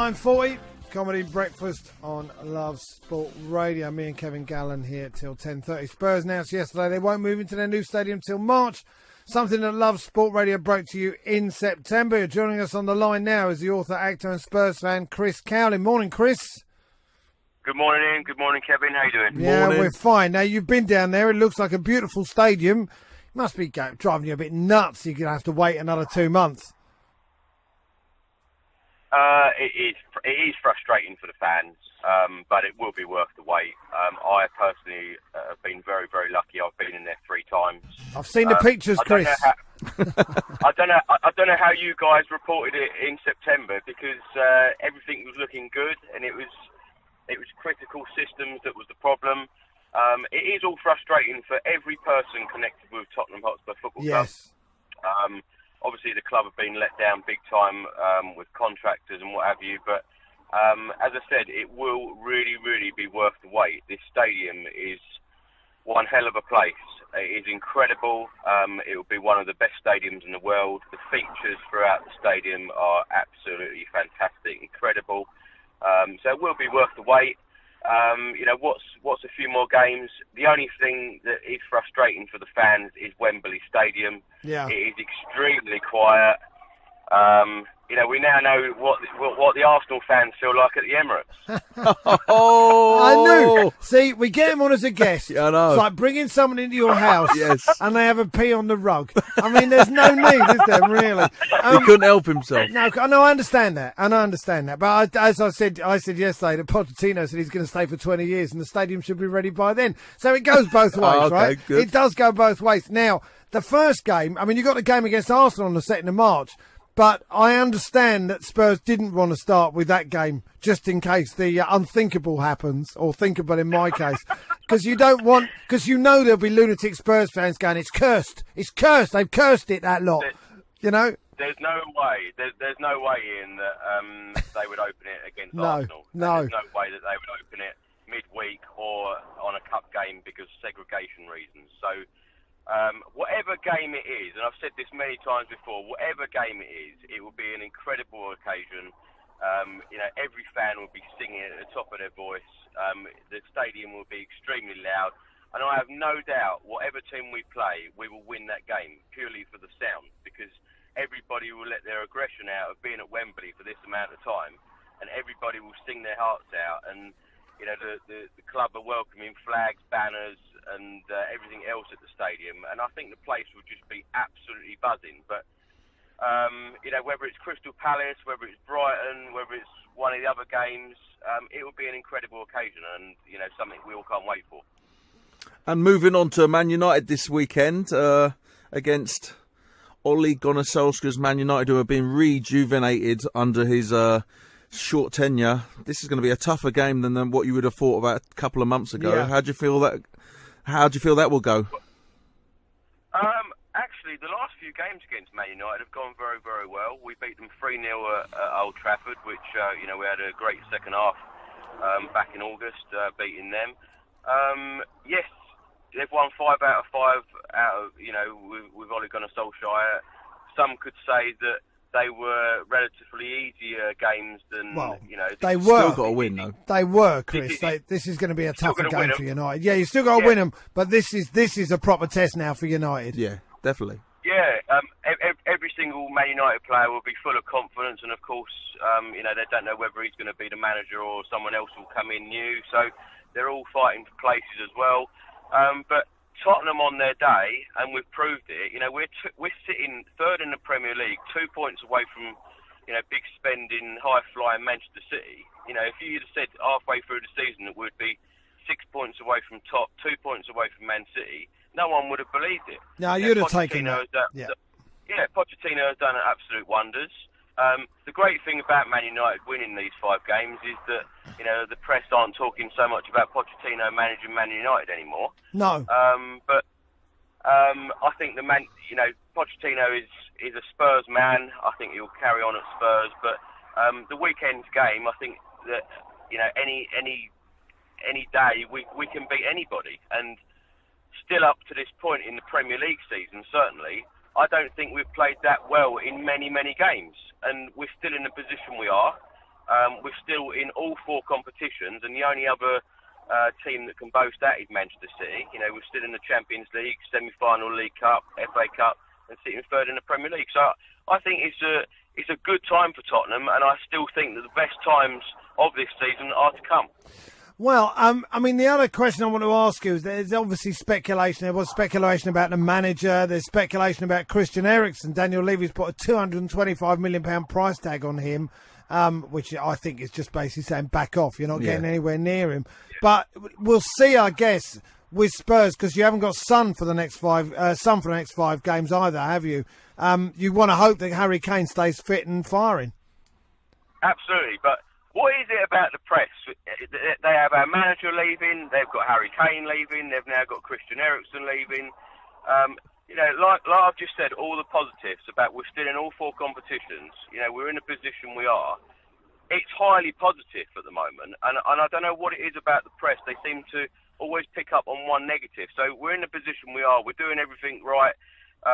9:40, Comedy Breakfast on Love Sport Radio. Me and Kevin Gallen here till 10:30. Spurs announced yesterday they won't move into their new stadium till March, something that Love Sport Radio broke to you in September. Joining us on the line now is the author, actor and Spurs fan, Chris Cowlin. Morning, Chris. Good morning, Ian. Good morning, Kevin. How you doing? Yeah, Morning. we're fine. Now, you've been down there. It looks like a beautiful stadium. It must be driving you a bit nuts. You're going to have to wait another 2 months. It is frustrating for the fans, but it will be worth the wait. I personally have been very, very lucky. I've been in there 3 times. I've seen the pictures, Chris. I don't know how you guys reported it in September, because everything was looking good, and it was critical systems that was the problem. It is all frustrating for every person connected with Tottenham Hotspur Football Club. Yes. Obviously, the club have been let down big time with contractors and what have you. But as I said, it will really, really be worth the wait. This stadium is one hell of a place. It is incredible. It will be one of the best stadiums in the world. The features throughout the stadium are absolutely fantastic, incredible. So it will be worth the wait. What's a few more games? The only thing that is frustrating for the fans is Wembley Stadium. Yeah. It is extremely quiet. We now know what the Arsenal fans feel like at the Emirates. I knew. See, we get him on as a guest. Yeah, I know. It's like bringing someone into your house Yes. and they have a pee on the rug. I mean, there's no need, is there, really? He couldn't help himself. No, I understand that. But as I said yesterday that Pochettino said he's going to stay for 20 years and the stadium should be ready by then. So it goes both ways, Okay, right? good. It does go both ways. Now, the first game, I mean, you got the game against Arsenal on the 2nd of March. But I understand that Spurs didn't want to start with that game just in case the unthinkable happens, or thinkable in my case, because you know there'll be lunatic Spurs fans going, it's cursed, they've cursed it, that lot, you know. There's no way, Ian, that they would open it against Arsenal. No. There's no way that they would open it midweek or on a cup game because of segregation reasons. So. Whatever game it is, and I've said this many times before, whatever game it is, it will be an incredible occasion. Every fan will be singing at the top of their voice. The stadium will be extremely loud. And I have no doubt, whatever team we play, we will win that game purely for the sound, because everybody will let their aggression out of being at Wembley for this amount of time, and everybody will sing their hearts out. And the club are welcoming flags, banners, and everything else at the stadium, and I think the place will just be absolutely buzzing. But whether it's Crystal Palace, whether it's Brighton, whether it's one of the other games, it will be an incredible occasion, and something we all can't wait for. And moving on to Man United this weekend against Ole Gunnar Solskjaer's Man United, who have been rejuvenated under his short tenure. This is going to be a tougher game than what you would have thought about a couple of months ago. Yeah. How do you feel that will go? Actually, the last few games against Man United have gone very, very well. We beat them 3-0 at Old Trafford, which we had a great second half back in August, beating them. Yes, they've won 5 out of 5 with Ole Gunnar Solskjaer. Some could say that they were relatively easier games than, they were. Still got to win, though. They were, Chris. This is going to be a tougher game for them. United. Yeah, you still got to win them, but this is a proper test now for United. Yeah, definitely. Yeah, every single Man United player will be full of confidence, and of course, they don't know whether he's going to be the manager or someone else will come in new. So they're all fighting for places as well. But Tottenham on their day, and we've proved it. We're sitting 3rd in the Premier League, 2 points away from, big spending, high-flying Manchester City. If you'd have said halfway through the season it would be 6 points away from top, 2 points away from Man City, no one would have believed it. No, you'd have taken that. Pochettino has done absolute wonders. The great thing about Man United winning these 5 games is that the press aren't talking so much about Pochettino managing Man United anymore. No. But I think Pochettino is a Spurs man. I think he'll carry on at Spurs. But the weekend's game, I think that any day we can beat anybody. And still up to this point in the Premier League season, certainly, I don't think we've played that well in many, many games. And we're still in the position we are. We're still in all 4 competitions, and the only other team that can boast that is Manchester City. You know, we're still in the Champions League, semi-final League Cup, FA Cup, and sitting third in the Premier League. So I think it's a good time for Tottenham, and I still think that the best times of this season are to come. Well, I mean, the other question I want to ask you is there's obviously speculation. There was speculation about the manager. There's speculation about Christian Eriksen. Daniel Levy's put a £225 million price tag on him, which I think is just basically saying back off. You're not getting anywhere near him. Yeah. But we'll see, I guess, with Spurs, because you haven't got Son for the next 5 games either, have you? You want to hope that Harry Kane stays fit and firing. Absolutely, but what is it about the press? They have our manager leaving, they've got Harry Kane leaving, they've now got Christian Eriksen leaving. You know, like I've just said, all the positives about we're still in all 4 competitions. You know, we're in the position we are. It's highly positive at the moment, and I don't know what it is about the press. They seem to always pick up on one negative. So we're in the position we are. We're doing everything right.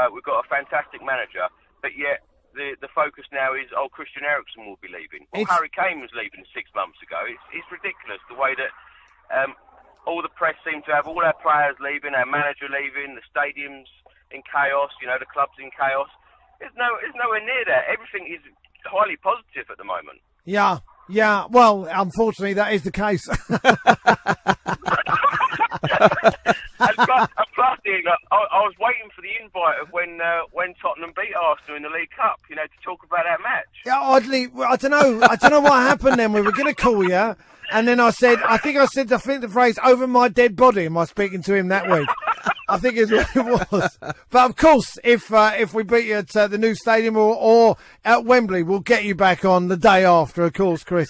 We've got a fantastic manager, but yet the focus now is, Christian Eriksen will be leaving. Well, Harry Kane was leaving 6 months ago. It's ridiculous the way that all the press seem to have all our players leaving, our manager leaving, the stadium's in chaos, you know, the club's in chaos. It's nowhere near that. Everything is highly positive at the moment. Yeah. Well, unfortunately, that is the case. And plus, I was waiting for the invite of when Tottenham beat Arsenal in the League Cup, you know, to talk about that match. Yeah, oddly, I don't know what happened then. We were going to call you, and then I think I said the phrase "over my dead body." Am I speaking to him that week? I think is what it was. But of course, if we beat you at the new stadium or at Wembley, we'll get you back on the day after, of course, Chris.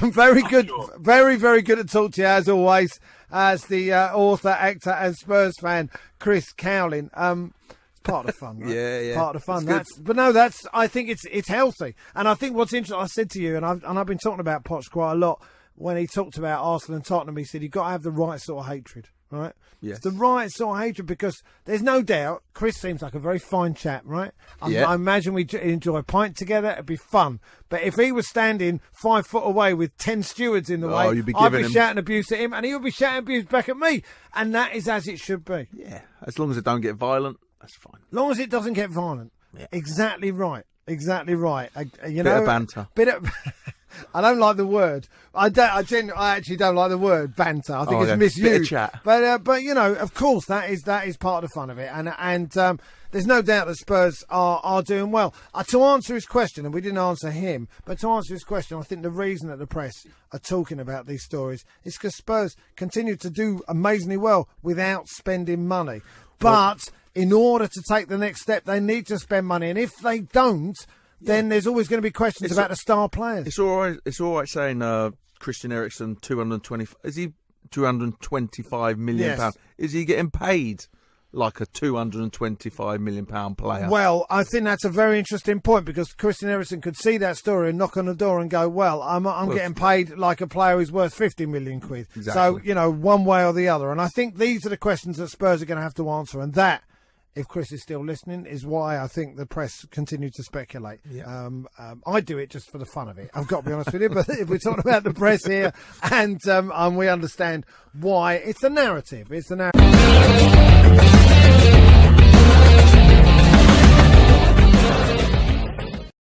Very good, very, very good to talk to you as always. As the author, actor, and Spurs fan, Chris Cowlin. It's part of the fun, right? Yeah. Part of the fun. I think it's healthy. And I think what's interesting, I said to you, and I've been talking about Poch quite a lot, when he talked about Arsenal and Tottenham, he said you've got to have the right sort of hatred, right? Yes. It's the right sort of hatred, because there's no doubt Chris seems like a very fine chap, right? I imagine we enjoy a pint together. It'd be fun. But if he was standing 5 foot away with 10 stewards in the way, I'd be shouting abuse at him, and he would be shouting abuse back at me. And that is as it should be. Yeah, as long as it don't get violent, that's fine. As long as it doesn't get violent. Yeah. Exactly right. Bit of banter. I don't like the word. I actually don't like the word banter. I think it's misused. Bit of chat. But you know, of course, that is part of the fun of it. And there's no doubt that Spurs are doing well. To answer his question, and we didn't answer him, but to answer his question, I think the reason that the press are talking about these stories is because Spurs continue to do amazingly well without spending money. But in order to take the next step, they need to spend money, and if they don't, then there's always going to be questions about the star players. It's all right saying Christian Eriksen 225 million pounds. Is he getting paid like a 225 million pound player? Well, I think that's a very interesting point, because Christian Eriksen could see that story and knock on the door and go, well, I'm getting paid like a player who's worth 50 million quid. Exactly. So, you know, one way or the other. And I think these are the questions that Spurs are going to have to answer, and that, if Chris is still listening, is why I think the press continue to speculate. Yeah. I do it just for the fun of it, I've got to be honest with you. But if we're talking about the press here, and we understand why, it's the narrative. It's the narrative.